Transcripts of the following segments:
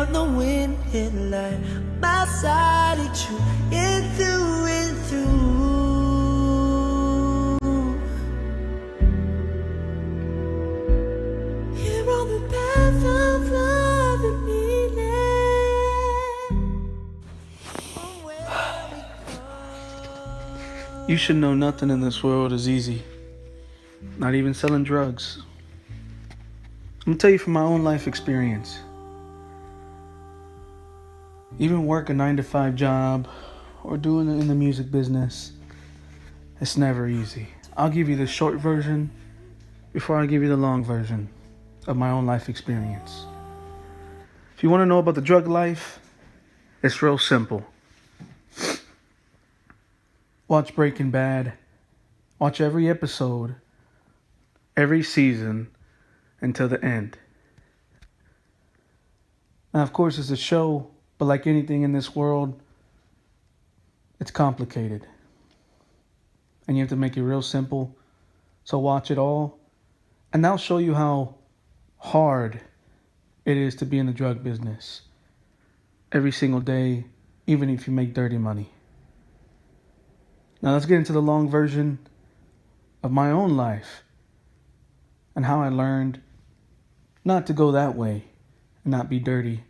on the wind hit like my side of you and through and through. You're on the path of love and meaning. You should know nothing in this world is easy. Not even selling drugs. I'm gonna tell you from my own life experience. Even work a 9-to-5 job or doing it in the music business, it's never easy. I'll give you the short version before I give you the long version of my own life experience. If you want to know about the drug life, it's real simple. Watch Breaking Bad. Watch every episode, every season, until the end. Now, of course, it's a show, but like anything in this world, it's complicated. And you have to make it real simple. So watch it all, and that'll show you how hard it is to be in the drug business every single day, even if you make dirty money. Now let's get into the long version of my own life and how I learned not to go that way and not be dirty,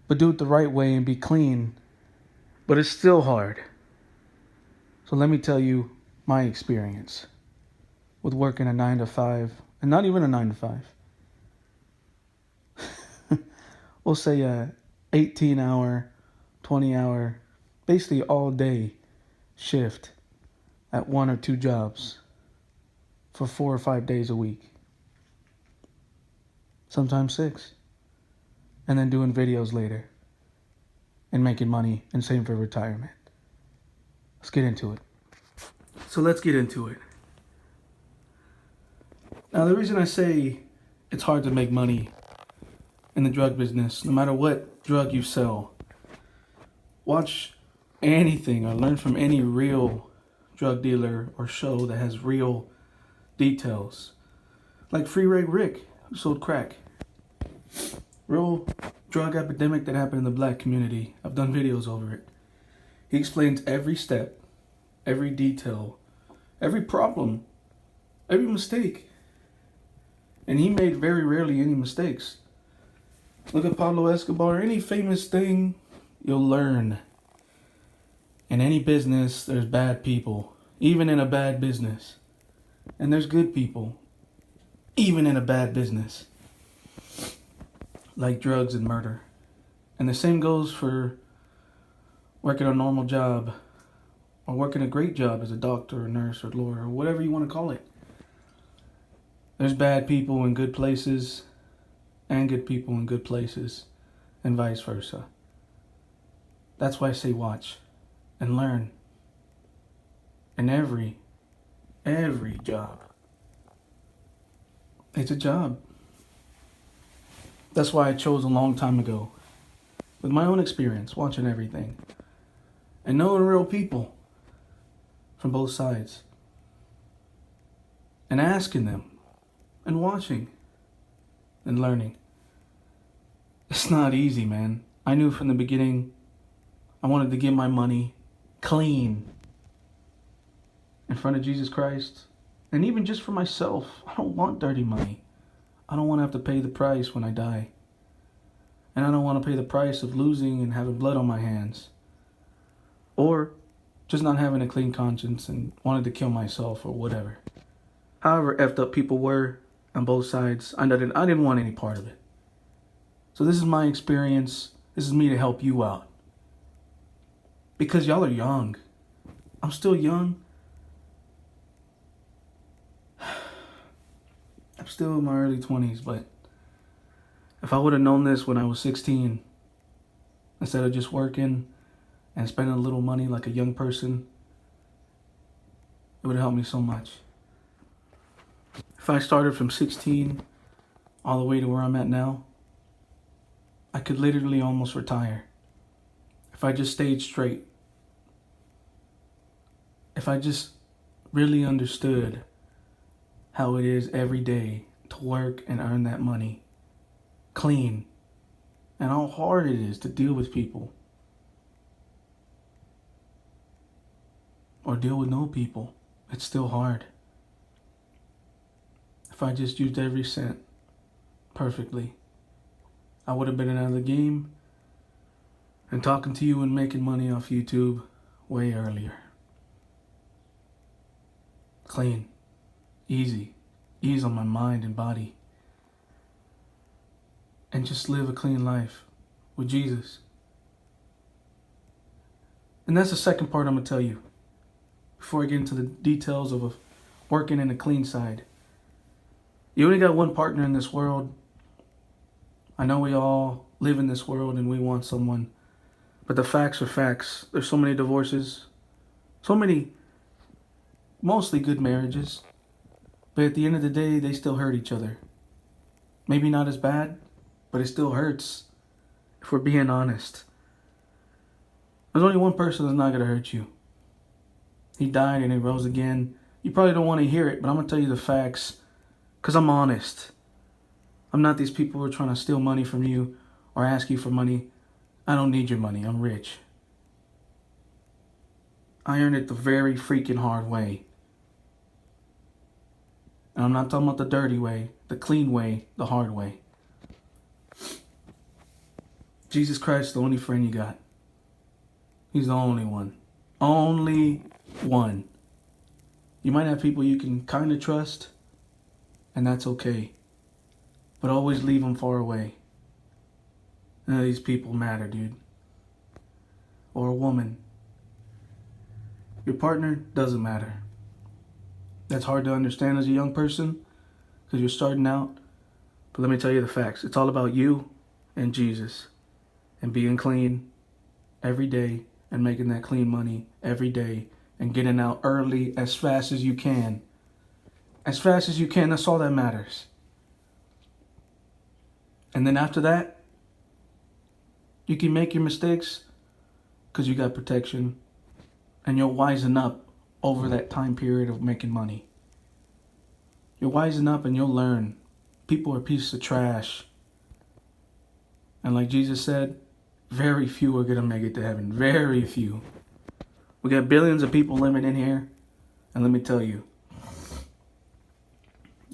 but do it the right way and be clean. But it's still hard. So let me tell you my experience with working a 9-to-5, and not even a 9-to-5. We'll say a 18-hour, 20-hour, basically all day shift at 1 or 2 jobs for 4 or 5 days a week. Sometimes 6. And then doing videos later and making money and saving for retirement. Let's get into it. Now, the reason I say it's hard to make money in the drug business, no matter what drug you sell, watch anything or learn from any real drug dealer or show that has real details. Like Freeway Rick, who sold crack. Real drug epidemic that happened in the black community. I've done videos over it. He explains every step, every detail, every problem, every mistake. And he made very rarely any mistakes. Look at Pablo Escobar. Any famous thing, you'll learn. In any business, there's bad people, even in a bad business. And there's good people, even in a bad business. Like drugs and murder. And the same goes for working a normal job or working a great job as a doctor or nurse or lawyer or whatever you want to call it. There's bad people in good places and good people in good places and vice versa. That's why I say watch and learn in every job. It's a job. That's why I chose a long time ago, with my own experience, watching everything, and knowing real people from both sides, and asking them, and watching, and learning. It's not easy, man. I knew from the beginning I wanted to get my money clean in front of Jesus Christ, and even just for myself. I don't want dirty money. I don't want to have to pay the price when I die. And I don't want to pay the price of losing and having blood on my hands. Or just not having a clean conscience and wanted to kill myself or whatever. However effed up people were on both sides, I didn't want any part of it. So this is my experience. This is me to help you out. Because y'all are young. I'm still young. I'm still in my early 20s, but if I would have known this when I was 16, instead of just working and spending a little money like a young person, it would have helped me so much. If I started from 16 all the way to where I'm at now, I could literally almost retire. If I just stayed straight. If I just really understood how it is every day to work and earn that money clean and how hard it is to deal with people or deal with no people. It's still hard. If I just used every cent perfectly, I would have been out of the game and talking to you and making money off YouTube way earlier. Clean, easy, ease on my mind and body. And just live a clean life with Jesus. And that's the second part I'm going to tell you before I get into the details of working in the clean side. You only got one partner in this world. I know we all live in this world and we want someone, but the facts are facts. There's so many divorces, so many mostly good marriages, but at the end of the day, they still hurt each other. Maybe not as bad, but it still hurts if we're being honest. There's only one person that's not going to hurt you. He died and he rose again. You probably don't want to hear it, but I'm going to tell you the facts because I'm honest. I'm not these people who are trying to steal money from you or ask you for money. I don't need your money. I'm rich. I earned it the very freaking hard way. And I'm not talking about the dirty way, the clean way, the hard way. Jesus Christ is the only friend you got. He's the only one. Only one. You might have people you can kind of trust, and that's okay. But always leave them far away. None of these people matter, dude. Or a woman. Your partner doesn't matter. That's hard to understand as a young person because you're starting out. But let me tell you the facts. It's all about you and Jesus and being clean every day and making that clean money every day and getting out early as fast as you can. As fast as you can, that's all that matters. And then after that, you can make your mistakes because you got protection and you'll wisen up over that time period of making money. You'll wisen up and you'll learn. People are pieces of trash. And like Jesus said, very few are going to make it to heaven. Very few. We got billions of people living in here. And let me tell you,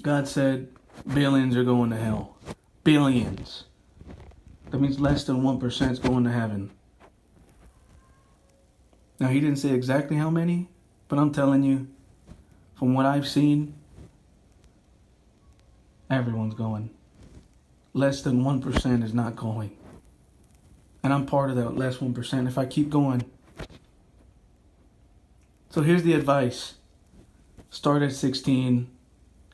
God said billions are going to hell. Billions. That means less than 1% is going to heaven. Now, he didn't say exactly how many, but I'm telling you, from what I've seen, everyone's going. Less than 1% is not going. And I'm part of that less 1% if I keep going. So here's the advice. Start at 16,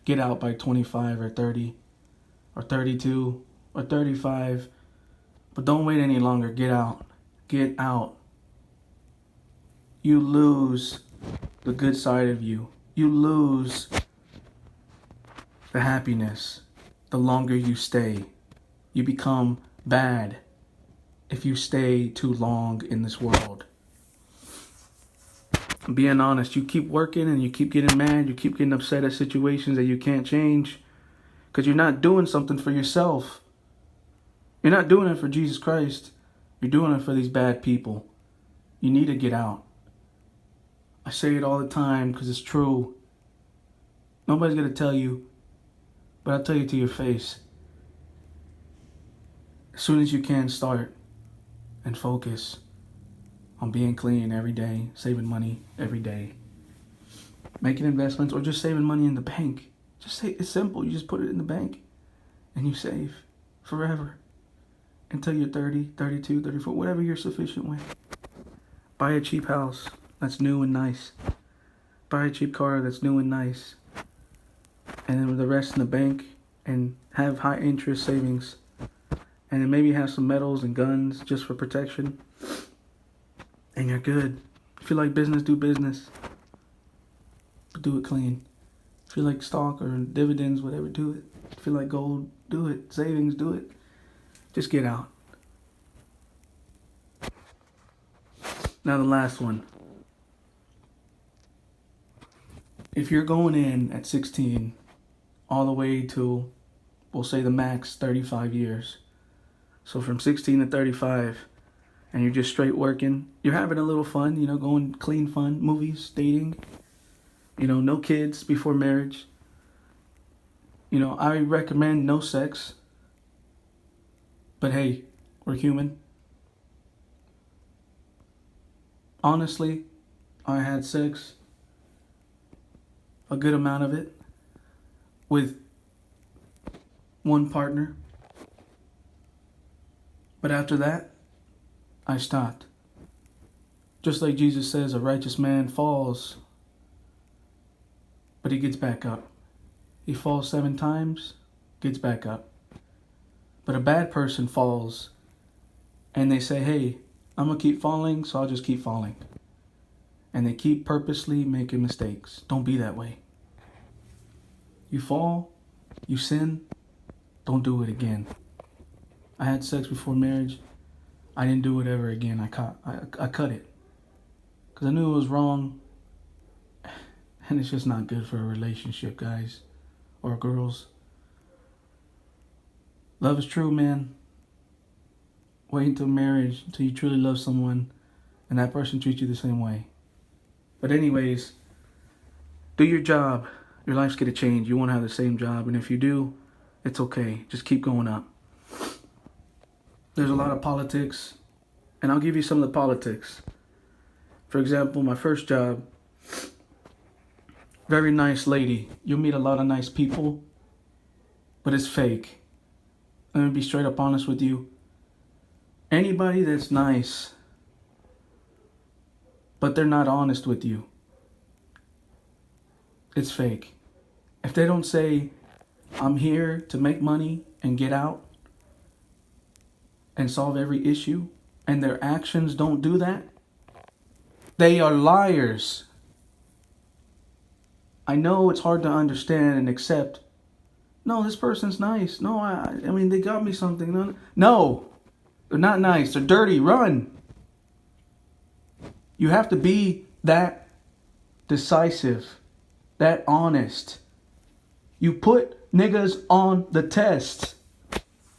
get out by 25 or 30 or 32 or 35. But don't wait any longer. Get out. Get out. You lose the good side of you. You lose the happiness the longer you stay. You become bad if you stay too long in this world. Being honest, you keep working and you keep getting mad, you keep getting upset at situations that you can't change because you're not doing something for yourself. You're not doing it for Jesus Christ. You're doing it for these bad people. You need to get out. I say it all the time because it's true. Nobody's going to tell you, but I'll tell you to your face. As soon as you can, start and focus on being clean every day, saving money every day, making investments, or just saving money in the bank. Just say it's simple. You just put it in the bank and you save forever until you're 30, 32, 34, whatever you're sufficient with. Buy a cheap house that's new and nice. Buy a cheap car that's new and nice. And then with the rest in the bank and have high interest savings. And then maybe have some medals and guns just for protection. And you're good. If you like business, do business. But do it clean. If you like stock or dividends, whatever, do it. If you like gold, do it. Savings, do it. Just get out. Now the last one. If you're going in at 16 all the way to, we'll say the max 35 years. So from 16 to 35, and you're just straight working, you're having a little fun, going clean fun, movies, dating, no kids before marriage. I recommend no sex. But hey, we're human. Honestly, I had sex, a good amount of it, with one partner. But after that, I stopped. Just like Jesus says, a righteous man falls, but he gets back up. He falls 7 times, gets back up. But a bad person falls, and they say, hey, I'm going to keep falling, so I'll just keep falling. And they keep purposely making mistakes. Don't be that way. You fall, you sin, don't do it again. I had sex before marriage. I didn't do it ever again. I cut it. Because I knew it was wrong. And it's just not good for a relationship, guys. Or girls. Love is true, man. Wait until marriage, until you truly love someone, and that person treats you the same way. But anyways, do your job. Your life's gonna change. You won't have the same job. And if you do, it's okay. Just keep going up. There's a lot of politics. And I'll give you some of the politics. For example, my first job, very nice lady. You'll meet a lot of nice people, but it's fake. Let me be straight up honest with you. Anybody that's nice, but they're not honest with you, it's fake. If they don't say, I'm here to make money and get out and solve every issue, and their actions don't do that, they are liars. I know it's hard to understand and accept. No, this person's nice. No, I mean, they got me something. No, they're not nice. They're dirty. Run. You have to be that decisive, that honest. You put niggas on the test.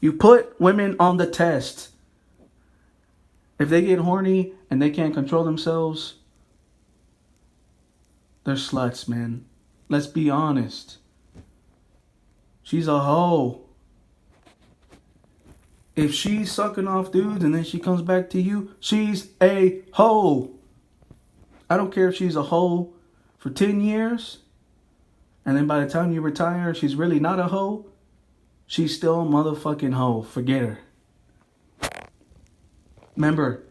You put women on the test. If they get horny and they can't control themselves, they're sluts, man. Let's be honest. She's a hoe. If she's sucking off dudes and then she comes back to you, she's a hoe. I don't care if she's a hoe for 10 years, and then by the time you retire, she's really not a hoe. She's still a motherfucking hoe. Forget her. Remember,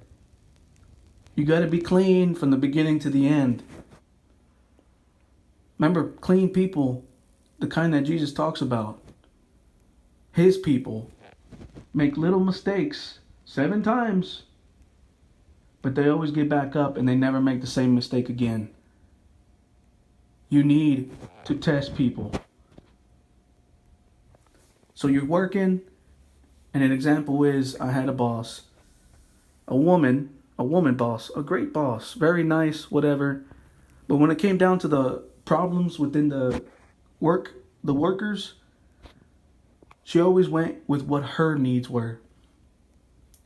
you got to be clean from the beginning to the end. Remember, clean people, the kind that Jesus talks about, his people, make little mistakes 7 times, but they always get back up and they never make the same mistake again. You need to test people. So you're working, and an example is, I had a boss, a woman boss, a great boss, very nice, whatever. But when it came down to the problems within the workers, she always went with what her needs were.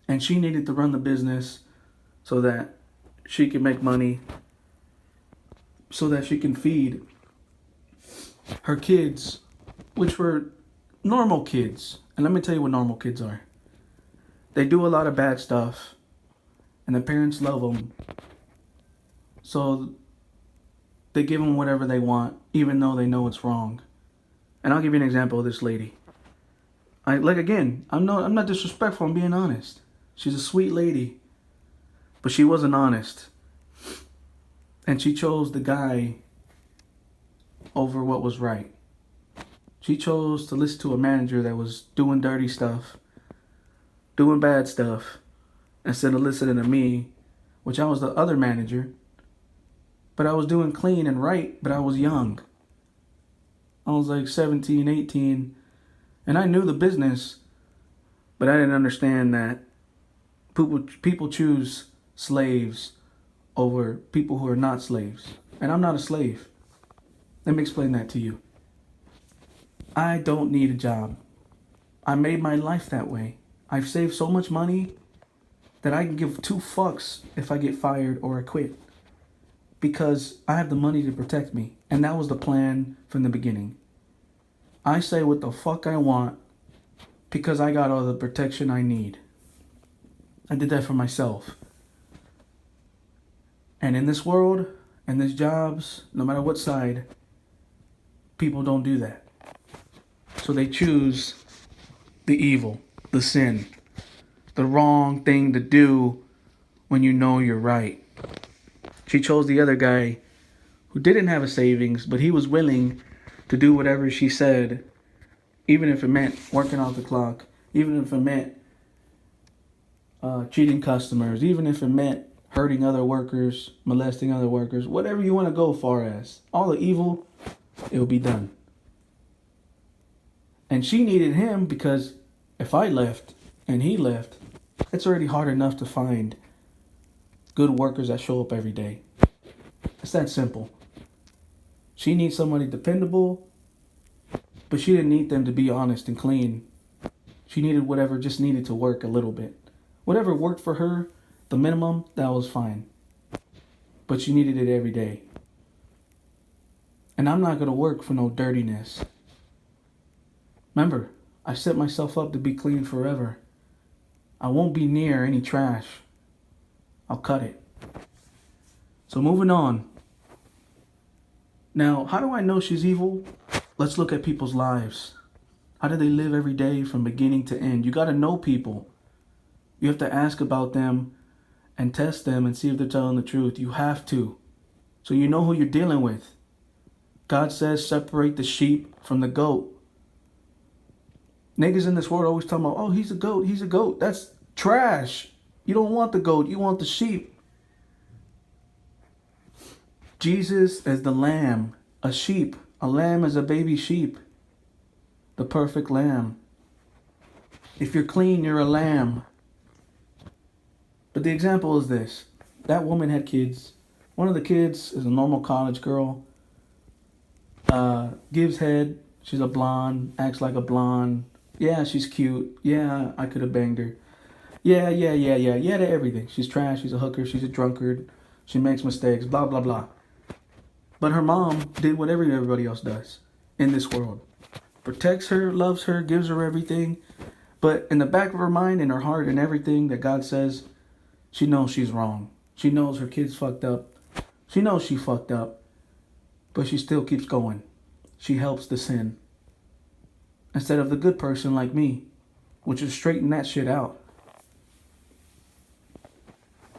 And she needed to run the business so that she can make money, so that she can feed her kids, which were normal kids. And let me tell you what normal kids are. They do a lot of bad stuff, and the parents love them. So they give them whatever they want, even though they know it's wrong. And I'll give you an example of this lady. I'm not disrespectful, I'm being honest. She's a sweet lady, but she wasn't honest. And she chose the guy over what was right. She chose to listen to a manager that was doing dirty stuff, doing bad stuff, instead of listening to me, which I was the other manager. But I was doing clean and right, but I was young. I was like 17, 18, and I knew the business, but I didn't understand that people choose slaves over people who are not slaves. And I'm not a slave. Let me explain that to you. I don't need a job. I made my life that way. I've saved so much money that I can give two fucks if I get fired or I quit. Because I have the money to protect me. And that was the plan from the beginning. I say what the fuck I want because I got all the protection I need. I did that for myself. And in this world, and these jobs, no matter what side, people don't do that. So they choose the evil, the sin, the wrong thing to do when you know you're right. She chose the other guy who didn't have a savings, but he was willing to do whatever she said, even if it meant working off the clock, even if it meant cheating customers, even if it meant hurting other workers, molesting other workers, whatever you want to go far as. All the evil, it will be done. And she needed him because if I left and he left, it's already hard enough to find good workers that show up every day. It's that simple. She needs somebody dependable, but she didn't need them to be honest and clean. She needed whatever just needed to work a little bit. Whatever worked for her, the minimum, that was fine. But she needed it every day. And I'm not going to work for no dirtiness. Remember, I set myself up to be clean forever. I won't be near any trash. I'll cut it. So moving on. Now, how do I know she's evil? Let's look at people's lives. How do they live every day from beginning to end? You got to know people. You have to ask about them and test them and see if they're telling the truth. You have to. So you know who you're dealing with. God says separate the sheep from the goat. Niggas in this world always talking about, oh, he's a goat, he's a goat. That's trash. You don't want the goat, you want the sheep. Jesus is the lamb, a sheep. A lamb is a baby sheep. The perfect lamb. If you're clean, you're a lamb. But the example is this. That woman had kids. One of the kids is a normal college girl. Gives head. She's a blonde. Acts like a blonde. Yeah, she's cute. Yeah, I could have banged her. Yeah to everything. She's trash. She's a hooker. She's a drunkard. She makes mistakes. Blah, blah, blah. But her mom did what everybody else does in this world. Protects her, loves her, gives her everything. But in the back of her mind, in her heart, and everything that God says, she knows she's wrong. She knows her kid's fucked up. She knows she fucked up. But she still keeps going. She helps the sin. Instead of the good person like me, which is straighten that shit out.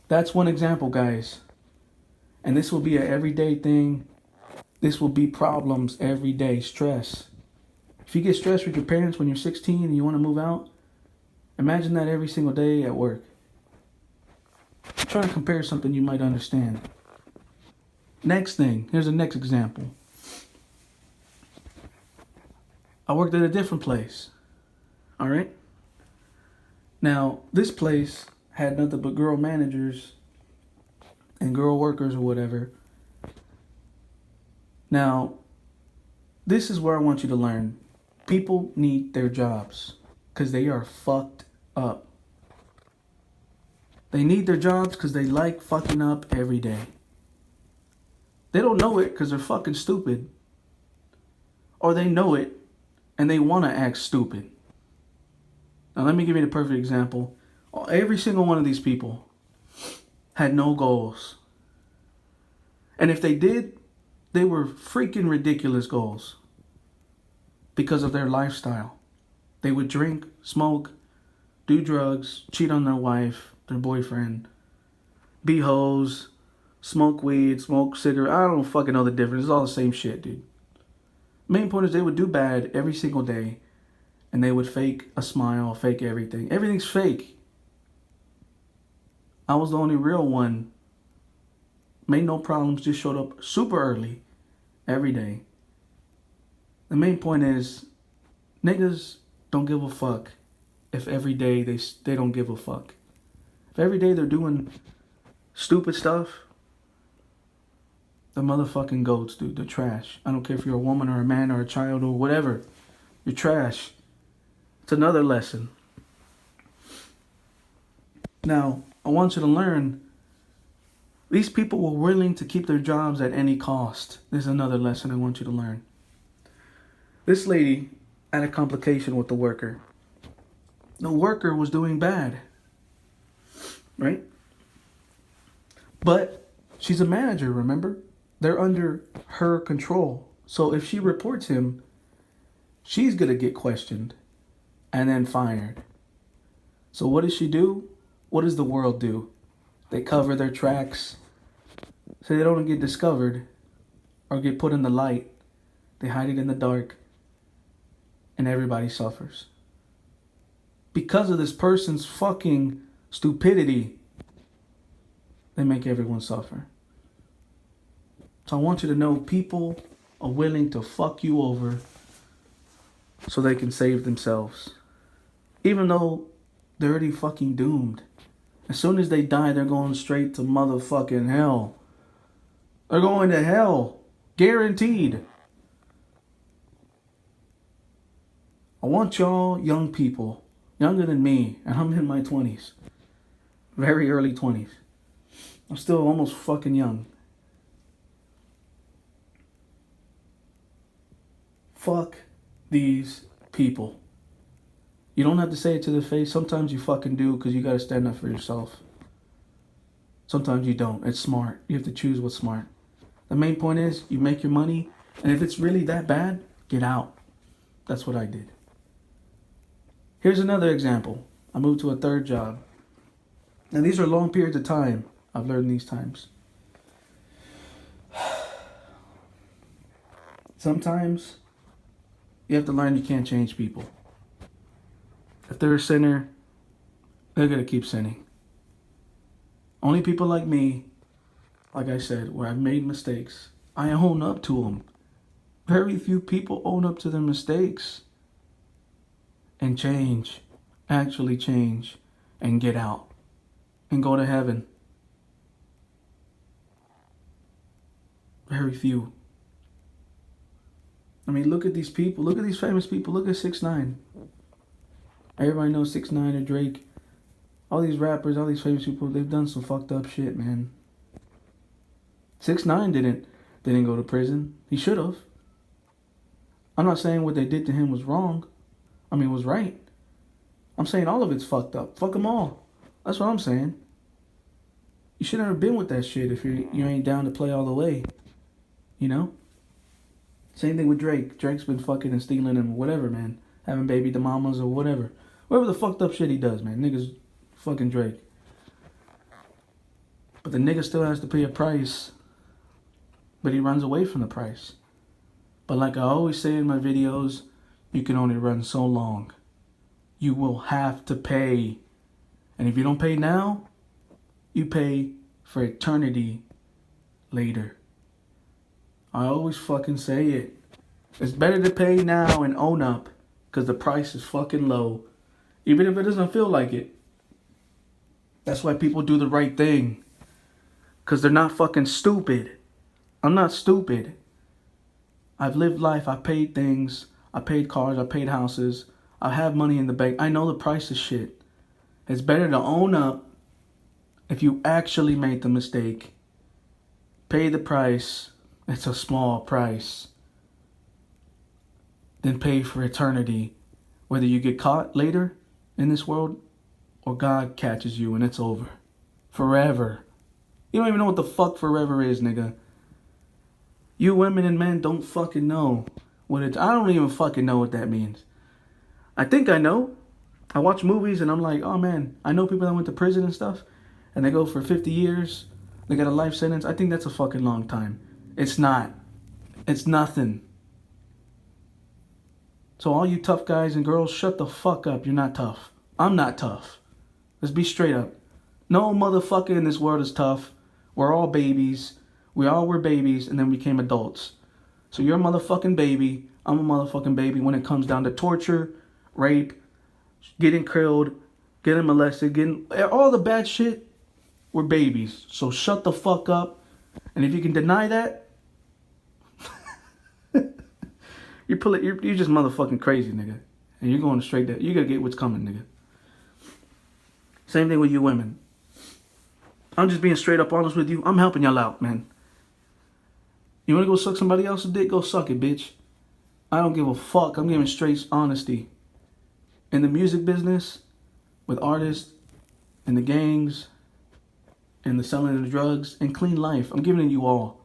That's one example, guys. And this will be an everyday thing. This will be problems every day. Stress. If you get stressed with your parents when you're 16 and you want to move out, imagine that every single day at work. I'm trying to compare something you might understand. Next thing. Here's the next example. I worked at a different place. Alright? Now, this place had nothing but girl managers and girl workers or whatever. Now, this is where I want you to learn. People need their jobs because they are fucked up. They need their jobs because they like fucking up every day. They don't know it because they're fucking stupid. Or they know it and they want to act stupid. Now, let me give you the perfect example. Every single one of these people had no goals. And if they did, they were freaking ridiculous goals because of their lifestyle. They would drink, smoke, do drugs, cheat on their wife, their boyfriend, be hoes, smoke weed, smoke cigarettes. I don't fucking know the difference. It's all the same shit, dude. Main point is they would do bad every single day and they would fake a smile, fake everything. Everything's fake. I was the only real one. Made no problems, just showed up super early every day. The main point is niggas don't give a fuck if every day they don't give a fuck. If every day they're doing stupid stuff, the motherfucking goats, dude. They're trash. I don't care if you're a woman or a man or a child or whatever. You're trash. It's another lesson. Now, I want you to learn these people were willing to keep their jobs at any cost. This is another lesson I want you to learn. This lady had a complication with the worker. The worker was doing bad, right? But she's a manager, remember? They're under her control. So if she reports him, she's going to get questioned and then fired. So what does she do? What does the world do? They cover their tracks so they don't get discovered or get put in the light. They hide it in the dark and everybody suffers. Because of this person's fucking stupidity, they make everyone suffer. So I want you to know people are willing to fuck you over so they can save themselves. Even though they're already fucking doomed. As soon as they die, they're going straight to motherfucking hell. They're going to hell. Guaranteed. I want y'all young people, younger than me, and I'm in my 20s. Very early 20s. I'm still almost fucking young. Fuck these people. You don't have to say it to their face. Sometimes you fucking do because you got to stand up for yourself. Sometimes you don't. It's smart. You have to choose what's smart. The main point is you make your money, and if it's really that bad, get out. That's what I did. Here's another example. I moved to a third job. Now these are long periods of time. I've learned these times. Sometimes you have to learn you can't change people. If they're a sinner, they're going to keep sinning. Only people like me, like I said, where I've made mistakes, I own up to them. Very few people own up to their mistakes and change, actually change, and get out and go to heaven. Very few. I mean, look at these people. Look at these famous people. Look at 6ix9ine. Everybody knows 6ix9ine or Drake. All these rappers, all these famous people, they've done some fucked up shit, man. 6ix9ine didn't go to prison. He should have. I'm not saying what they did to him was wrong. I mean, was right. I'm saying all of it's fucked up. Fuck them all. That's what I'm saying. You should never been with that shit if you ain't down to play all the way. You know? Same thing with Drake. Drake's been fucking and stealing and whatever, man. Having baby the mamas or whatever. Whatever the fucked up shit he does, man. Niggas fucking Drake. But the nigga still has to pay a price. But he runs away from the price. But like I always say in my videos, you can only run so long. You will have to pay. And if you don't pay now, you pay for eternity later. I always fucking say it. It's better to pay now and own up. Because the price is fucking low. Even if it doesn't feel like it. That's why people do the right thing. Because they're not fucking stupid. I'm not stupid. I've lived life. I paid things. I paid cars. I paid houses. I have money in the bank. I know the price of shit. It's better to own up if you actually made the mistake. Pay the price. It's a small price. Then pay for eternity. Whether you get caught later in this world or God catches you and it's over. Forever. You don't even know what the fuck forever is, nigga. You women and men don't fucking know what it. I don't even fucking know what that means. I think I know. I watch movies and I'm like, oh man, I know people that went to prison and stuff and they go for 50 years. They got a life sentence. I think that's a fucking long time. It's not. It's nothing. So all you tough guys and girls, shut the fuck up. You're not tough. I'm not tough. Let's be straight up. No motherfucker in this world is tough. We're all babies. We all were babies and then became adults. So you're a motherfucking baby. I'm a motherfucking baby when it comes down to torture, rape, getting killed, getting molested, getting all the bad shit. We're babies. So shut the fuck up. And if you can deny that, you're just motherfucking crazy, nigga. And you're going straight there. You gotta get what's coming, nigga. Same thing with you women. I'm just being straight up honest with you. I'm helping y'all out, man. You wanna go suck somebody else's dick? Go suck it, bitch. I don't give a fuck. I'm giving straight honesty. In the music business, with artists, in the gangs, in the selling of the drugs, and clean life, I'm giving it you all.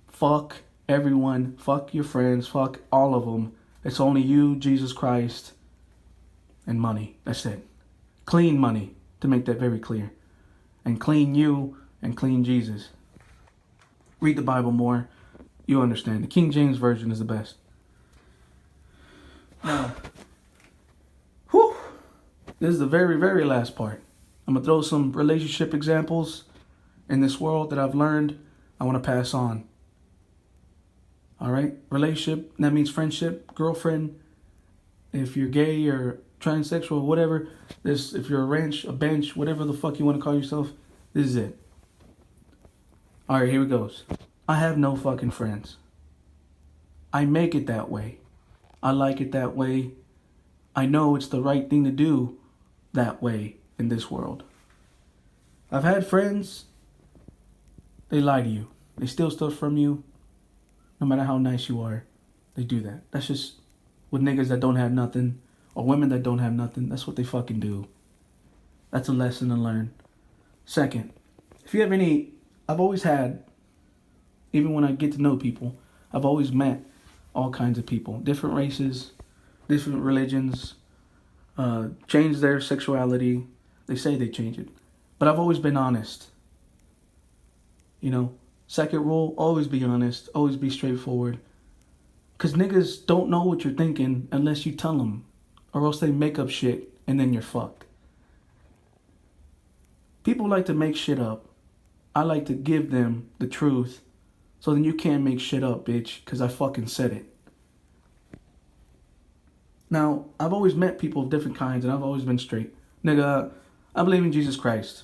Fuck everyone. Fuck your friends. Fuck all of them. It's only you, Jesus Christ, and money. That's it. Clean money, to make that very clear. And clean you and clean Jesus. Read the Bible more. You understand. The King James Version is the best. Now, whew, this is the very, very last part. I'm going to throw some relationship examples in this world that I've learned I want to pass on. All right? Relationship, that means friendship, girlfriend. If you're gay or transsexual, whatever, this, if you're a ranch, a bench, whatever the fuck you want to call yourself, this is it. All right, here it goes. I have no fucking friends. I make it that way. I like it that way. I know it's the right thing to do that way in this world. I've had friends, they lie to you. They steal stuff from you. No matter how nice you are, they do that. That's just with niggas that don't have nothing or women that don't have nothing. That's what they fucking do. That's a lesson to learn. Second, if you have any, I've always had, even when I get to know people, I've always met all kinds of people, different races, different religions, change their sexuality. They say they change it. But I've always been honest. You know, second rule, always be honest, always be straightforward. Because niggas don't know what you're thinking unless you tell them. Or else they make up shit and then you're fucked. People like to make shit up. I like to give them the truth. So then you can't make shit up, bitch, because I fucking said it. Now, I've always met people of different kinds, and I've always been straight. Nigga, I believe in Jesus Christ.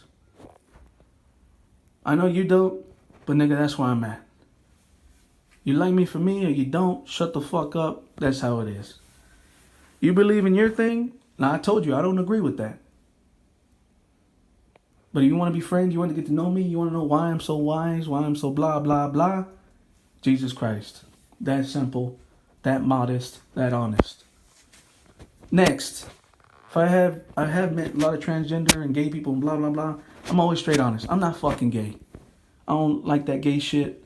I know you don't, but nigga, that's where I'm at. You like me for me or you don't, shut the fuck up. That's how it is. You believe in your thing? Now, I told you, I don't agree with that. But if you want to be friends, you want to get to know me, you want to know why I'm so wise, why I'm so blah, blah, blah. Jesus Christ. That simple, that modest, that honest. Next, if I have met a lot of transgender and gay people and blah, blah, blah. I'm always straight honest. I'm not fucking gay. I don't like that gay shit.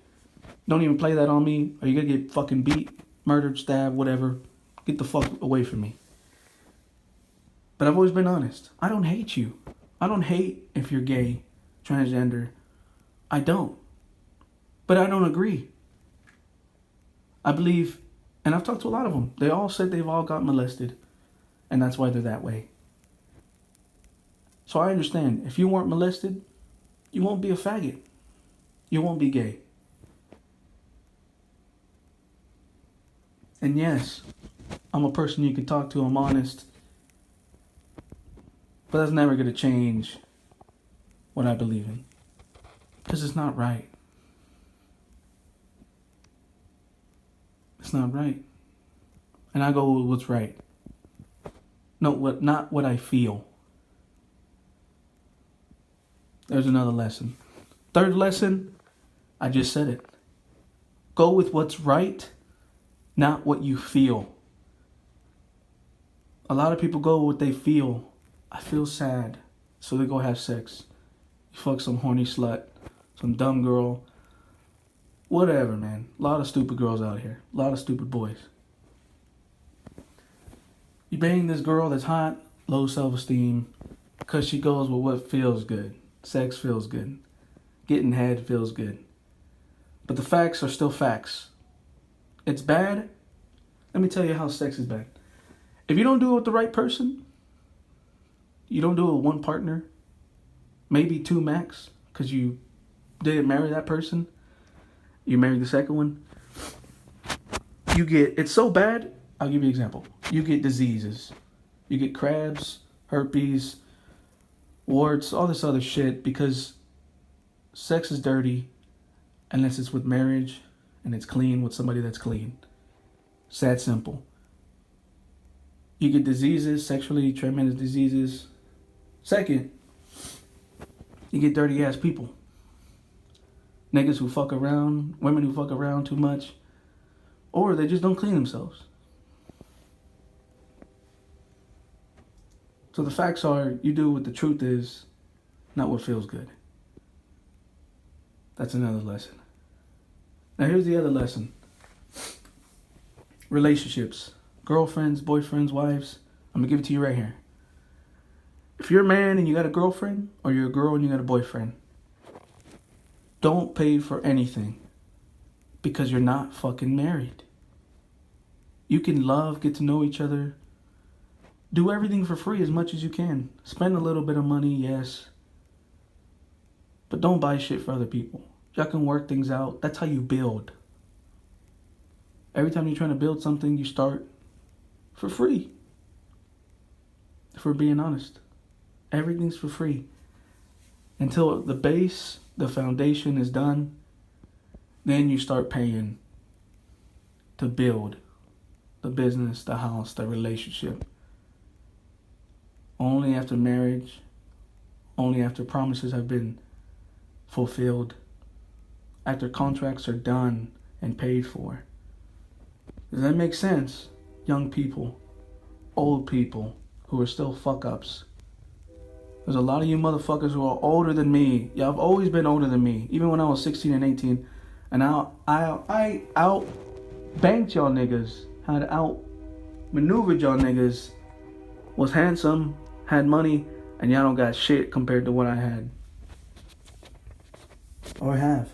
Don't even play that on me or you're going to get fucking beat, murdered, stabbed, whatever. Get the fuck away from me. But I've always been honest. I don't hate you. I don't hate if you're gay, transgender. I don't. But I don't agree. I believe, and I've talked to a lot of them. They all said they've all got molested. And that's why they're that way. So I understand. If you weren't molested, you won't be a faggot. You won't be gay. And yes, I'm a person you can talk to. I'm honest. But that's never going to change what I believe in. Because it's not right. It's not right. And I go with what's right. Not what I feel. There's another lesson. Third lesson, I just said it. Go with what's right, not what you feel. A lot of people go with what they feel. I feel sad, so they go have sex. You fuck some horny slut, some dumb girl, whatever, man. A lot of stupid girls out here. A lot of stupid boys. You bang this girl that's hot, low self-esteem, because she goes with what feels good. Sex feels good. Getting head feels good. But the facts are still facts. It's bad. Let me tell you how sex is bad. If you don't do it with the right person, you don't do it with one partner, maybe two max, because you didn't marry that person. You married the second one. It's so bad, I'll give you an example. You get diseases. You get crabs, herpes, warts, all this other shit because sex is dirty unless it's with marriage and it's clean with somebody that's clean. It's that simple. You get diseases, sexually transmitted diseases, Second, you get dirty ass people. Niggas who fuck around, women who fuck around too much, or they just don't clean themselves. So the facts are, you do what the truth is, not what feels good. That's another lesson. Now here's the other lesson. Relationships. Girlfriends, boyfriends, wives. I'm gonna give it to you right here. If you're a man and you got a girlfriend, or you're a girl and you got a boyfriend, don't pay for anything because you're not fucking married. You can love, get to know each other, do everything for free as much as you can. Spend a little bit of money, yes, but don't buy shit for other people. Y'all can work things out. That's how you build. Every time you're trying to build something, you start for free. If we're being honest, everything's for free until the base, the foundation is done. Then you start paying to build the business, the house, the relationship. Only after marriage, only after promises have been fulfilled, after contracts are done and paid for. Does that make sense? Young people, old people who are still fuck ups. There's a lot of you motherfuckers who are older than me. Y'all have always been older than me, even when I was 16 and 18. And I out banked y'all niggas, had out maneuvered y'all niggas, was handsome, had money, and y'all don't got shit compared to what I had. Or have.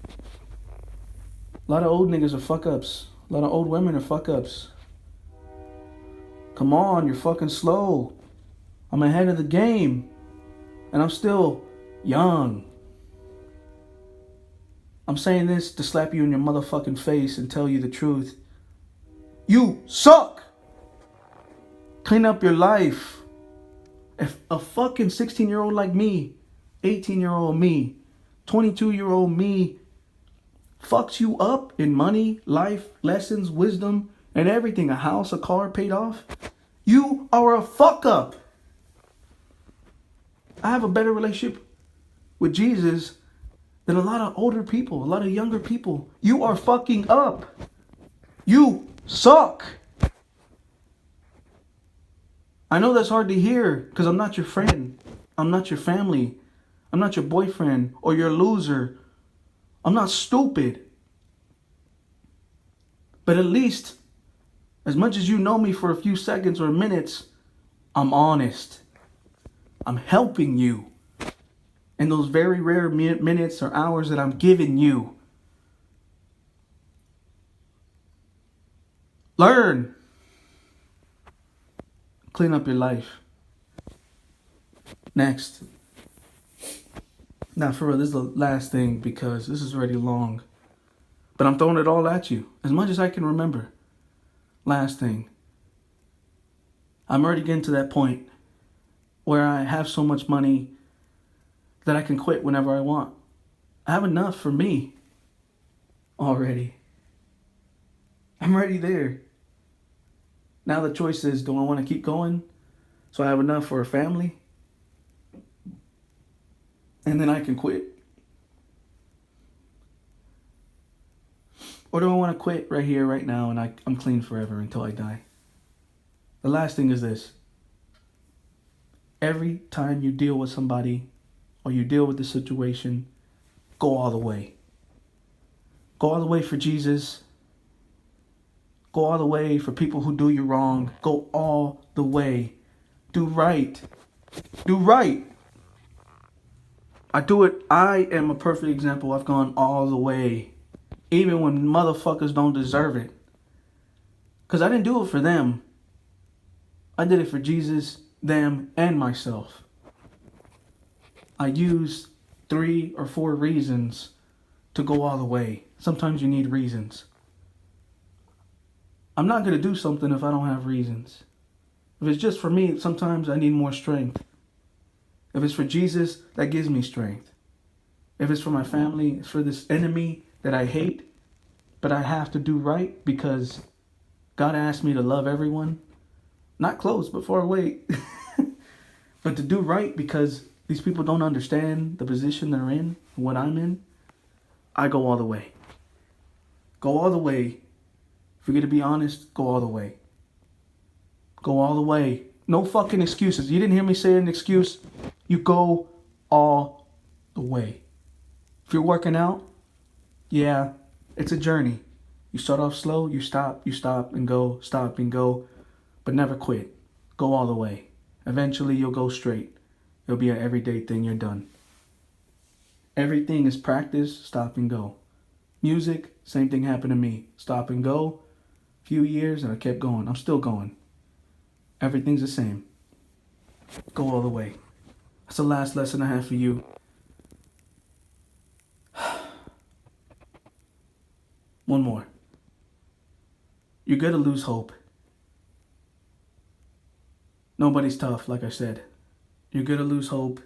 A lot of old niggas are fuck ups. A lot of old women are fuck ups. Come on, you're fucking slow. I'm ahead of the game. And I'm still young. I'm saying this to slap you in your motherfucking face and tell you the truth. You suck! Clean up your life. If a fucking 16-year-old like me, 18-year-old me, 22-year-old me fucks you up in money, life, lessons, wisdom, and everything, a house, a car paid off, you are a fuck up. I have a better relationship with Jesus than a lot of older people, a lot of younger people. You are fucking up. You suck. I know that's hard to hear because I'm not your friend. I'm not your family. I'm not your boyfriend or your loser. I'm not stupid. But at least, as much as you know me for a few seconds or minutes, I'm honest. I'm helping you. In those very rare minutes or hours that I'm giving you. Learn. Clean up your life. Next. Now, for real, this is the last thing because this is already long. But I'm throwing it all at you, as much as I can remember. Last thing. I'm already getting to that point where I have so much money that I can quit whenever I want. I have enough for me already. I'm already there. Now the choice is, do I want to keep going so I have enough for a family? And then I can quit. Or do I want to quit right here, right now, and I'm clean forever until I die? The last thing is this. Every time you deal with somebody or you deal with the situation, go all the way. Go all the way for Jesus. Go all the way for people who do you wrong. Go all the way. Do right. Do right. I do it. I am a perfect example. I've gone all the way. Even when motherfuckers don't deserve it. Because I didn't do it for them. I did it for Jesus, them, and myself. I used 3 or 4 reasons to go all the way. Sometimes you need reasons. I'm not going to do something if I don't have reasons. If it's just for me, sometimes I need more strength. If it's for Jesus, that gives me strength. If it's for my family, it's for this enemy that I hate, but I have to do right because God asked me to love everyone. Not close, but far away. But to do right, because these people don't understand the position they're in, what I'm in, I go all the way. Go all the way. If you're going to be honest, go all the way. Go all the way. No fucking excuses. You didn't hear me say an excuse. You go all the way. If you're working out, yeah, it's a journey. You start off slow, you stop and go, stop and go, but never quit. Go all the way. Eventually you'll go straight. It'll be an everyday thing, you're done. Everything is practice, stop and go. Music, same thing happened to me. Stop and go. Few years and I kept going. I'm still going. Everything's the same. Go all the way. That's the last lesson I have for you. One more. You're gonna lose hope. Nobody's tough, like I said. You're gonna lose hope.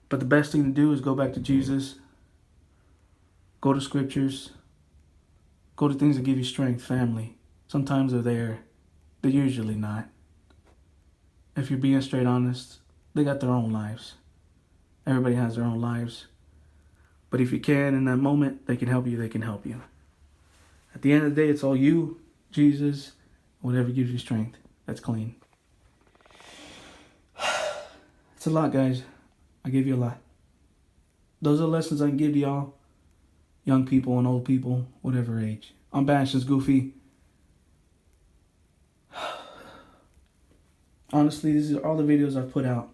But the best thing to do is go back to Jesus. Go to scriptures. Go to things that give you strength, family. Sometimes they're there. They're usually not. If you're being straight honest, they got their own lives. Everybody has their own lives. But if you can, in that moment, they can help you, they can help you. At the end of the day, it's all you, Jesus, whatever gives you strength. That's clean. It's a lot, guys. I gave you a lot. Those are lessons I can give to y'all. Young people and old people, whatever age. I'm Bastians Goofy. Honestly, these are all the videos I've put out.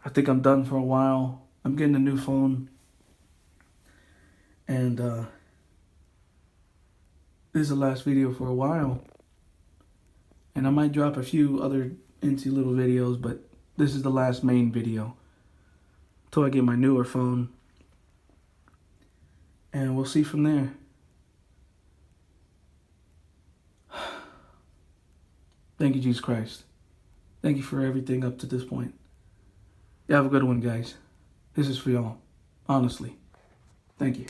I think I'm done for a while. I'm getting a new phone. And this is the last video for a while. And I might drop a few other empty little videos, but this is the last main video. Until I get my newer phone. And we'll see from there. Thank you, Jesus Christ. Thank you for everything up to this point. You have a good one, guys. This is for y'all. Honestly. Thank you.